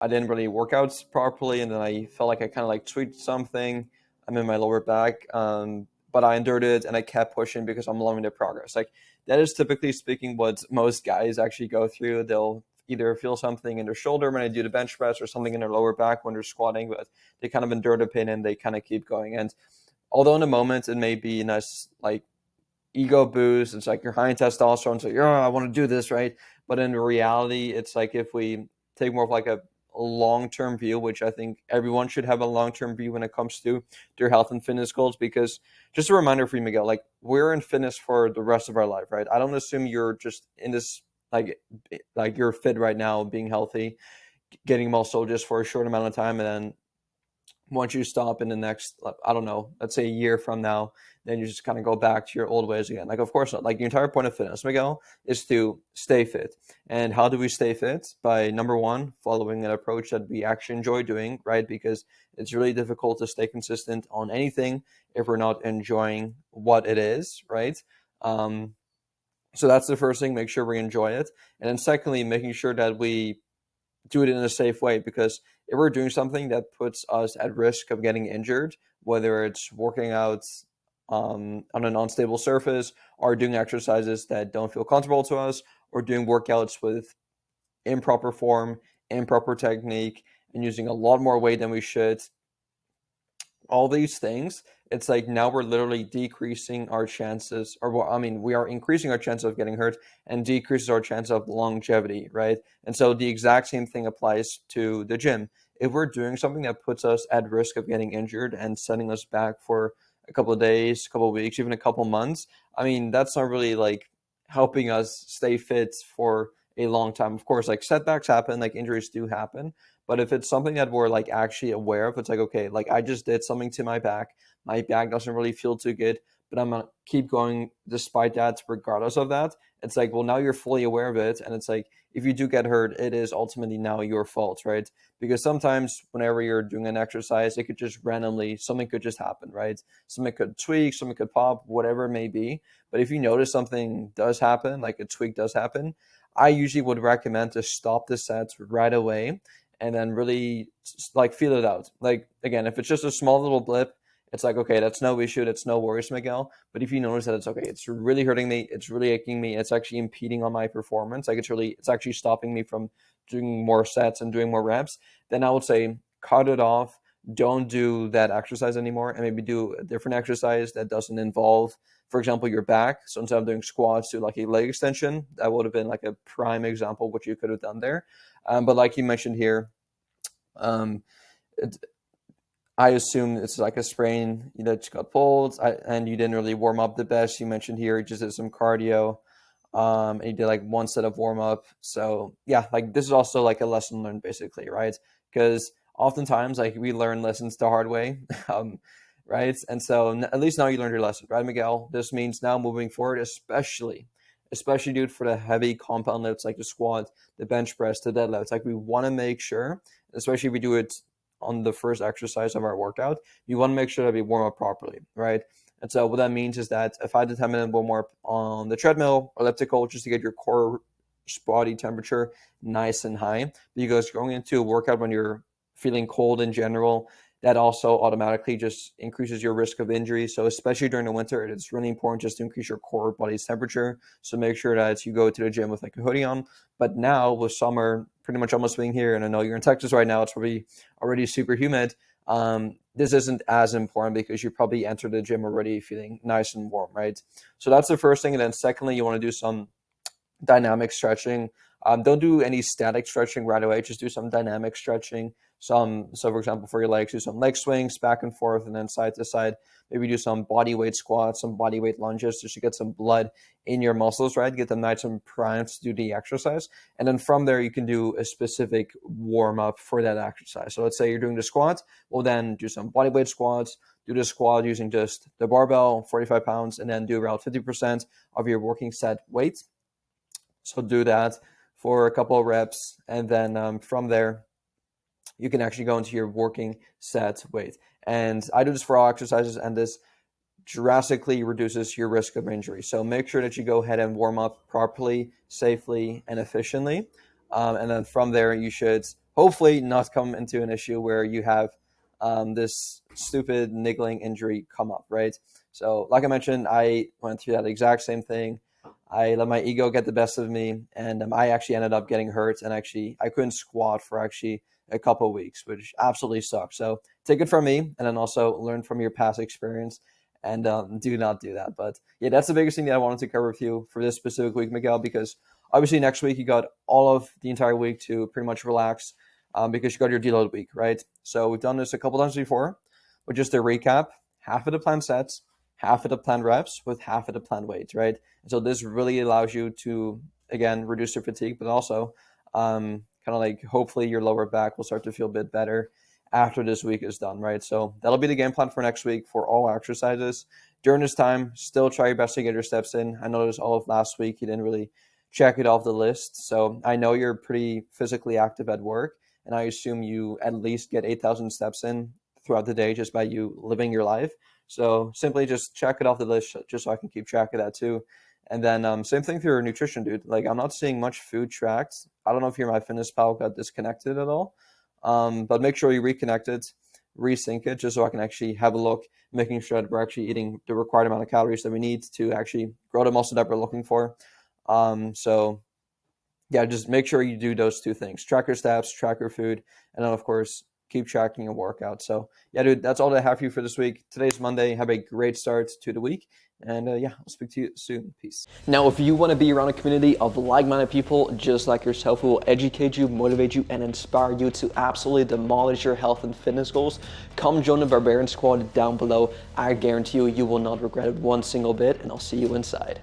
I didn't really work out properly, and then I felt like I kind of like tweaked something. I'm in my lower back, but I endured it and I kept pushing because I'm loving the progress. Like that is typically speaking what most guys actually go through. They'll either feel something in their shoulder when they do the bench press or something in their lower back when they're squatting, but they kind of endure the pain and they kind of keep going. And although in the moment it may be a nice like ego boost, it's like you're high in testosterone, so you're, oh, I want to do this, right? But in reality, it's like if we take more of like a long-term view, which I think everyone should have a long-term view when it comes to their health and fitness goals, because just a reminder for you, Miguel, like we're in fitness for the rest of our life, right? I don't assume you're just in this like you're fit right now, being healthy, getting muscle just for a short amount of time, and then once you stop in the next, I don't know, let's say a year from now, then you just kind of go back to your old ways again. Like, of course not. Like, the entire point of fitness, Miguel, is to stay fit. And how do we stay fit? By number one, following an approach that we actually enjoy doing, right? Because it's really difficult to stay consistent on anything if we're not enjoying what it is, right? Um, so that's the first thing. Make sure we enjoy it. And then secondly, making sure that we do it in a safe way, because if we're doing something that puts us at risk of getting injured, whether it's working out on an unstable surface or doing exercises that don't feel comfortable to us or doing workouts with improper form, improper technique, and using a lot more weight than we should, all these things, it's like now we're literally decreasing our chances, or well, I mean, we are increasing our chance of getting hurt and decreases our chance of longevity, right? And so the exact same thing applies to the gym. If we're doing something that puts us at risk of getting injured and setting us back for a couple of days, a couple of weeks, even a couple of months, I mean, that's not really like helping us stay fit for a long time. Of course, like setbacks happen, like injuries do happen, but if it's something that we're like actually aware of, it's like, okay, like I just did something to my back doesn't really feel too good, but I'm gonna keep going despite that, regardless of that. It's like, well, now you're fully aware of it. And it's like, if you do get hurt, it is ultimately now your fault, right? Because sometimes whenever you're doing an exercise, it could just randomly, something could just happen, right? Something could tweak, something could pop, whatever it may be. But if you notice something does happen, like a tweak does happen, I usually would recommend to stop the sets right away and then really like feel it out. Like again, if it's just a small little blip, it's like, okay, that's no issue, that's no worries, Miguel. But if you notice that it's okay, it's really hurting me, it's really aching me, it's actually impeding on my performance, like it's actually stopping me from doing more sets and doing more reps, then I would say cut it off. Don't do that exercise anymore, and maybe do a different exercise that doesn't involve, for example, your back. So instead of doing squats, do like a leg extension. That would have been like a prime example of what you could have done there. But like you mentioned here, um, it, I assume it's like a sprain that just got pulled, and you didn't really warm up the best. You mentioned here you just did some cardio, and you did like one set of warm up. So yeah, like this is also like a lesson learned, basically, right? Because oftentimes like we learn lessons the hard way, right? And so at least now you learned your lesson, right, Miguel? This means now moving forward, especially dude, for the heavy compound lifts like the squat, the bench press, the deadlifts. Like we want to make sure, especially if we do it on the first exercise of our workout, you want to make sure that we warm up properly, right? And so what that means is that a 5 to 10 minute warm up on the treadmill, elliptical, just to get your core body temperature nice and high. Because going into a workout when you're feeling cold in general, that also automatically just increases your risk of injury. So especially during the winter, it's really important just to increase your core body's temperature. So make sure that you go to the gym with like a hoodie on. But now with summer pretty much almost being here, and I know you're in Texas right now, it's probably already super humid. This isn't as important because you probably entered the gym already feeling nice and warm, right? So that's the first thing. And then secondly, you want to do some dynamic stretching. Don't do any static stretching right away. Just do some dynamic stretching. So for example, for your legs, do some leg swings back and forth and then side to side. Maybe do some body weight squats, some body weight lunges just to get some blood in your muscles, right? Get them nice and primed to do the exercise. And then from there, you can do a specific warm up for that exercise. So let's say you're doing the squats. Well, then do some body weight squats. Do the squat using just the barbell, 45 pounds, and then do around 50% of your working set weight. So do that for a couple of reps, and then from there, you can actually go into your working set weight. And I do this for all exercises, and this drastically reduces your risk of injury. So make sure that you go ahead and warm up properly, safely, and efficiently. And then from there, you should hopefully not come into an issue where you have this stupid niggling injury come up, right? So like I mentioned, I went through that exact same thing. I let my ego get the best of me, and I actually ended up getting hurt, and actually I couldn't squat for actually a couple of weeks, which absolutely sucks. So take it from me, and then also learn from your past experience, and do not do that. But yeah, that's the biggest thing that I wanted to cover with you for this specific week, Miguel, because obviously next week you got all of the entire week to pretty much relax, because you got your deload week, right? So we've done this a couple times before, but just to recap, half of the planned sets, half of the planned reps with half of the planned weight, right? And so this really allows you to, again, reduce your fatigue, but also kind of like hopefully your lower back will start to feel a bit better after this week is done, right? So that'll be the game plan for next week for all exercises. During this time, still try your best to get your steps in. I noticed all of last week you didn't really check it off the list. So I know you're pretty physically active at work, and I assume you at least get 8,000 steps in throughout the day just by you living your life. So simply just check it off the list just so I can keep track of that too. And then same thing for your nutrition, dude. Like I'm not seeing much food tracked. I don't know if your MyFitnessPal got disconnected at all, but make sure you reconnect it, resync it, just so I can actually have a look, making sure that we're actually eating the required amount of calories that we need to actually grow the muscle that we're looking for. So yeah, just make sure you do those two things: track your steps, track your food, and then of course keep tracking your workout. So yeah, dude, that's all that I have for you for this week. Today's Monday. Have a great start to the week. And yeah, I'll speak to you soon. Peace. Now, if you want to be around a community of like-minded people just like yourself who will educate you, motivate you, and inspire you to absolutely demolish your health and fitness goals, come join the Barbarian Squad down below. I guarantee you, you will not regret it one single bit, and I'll see you inside.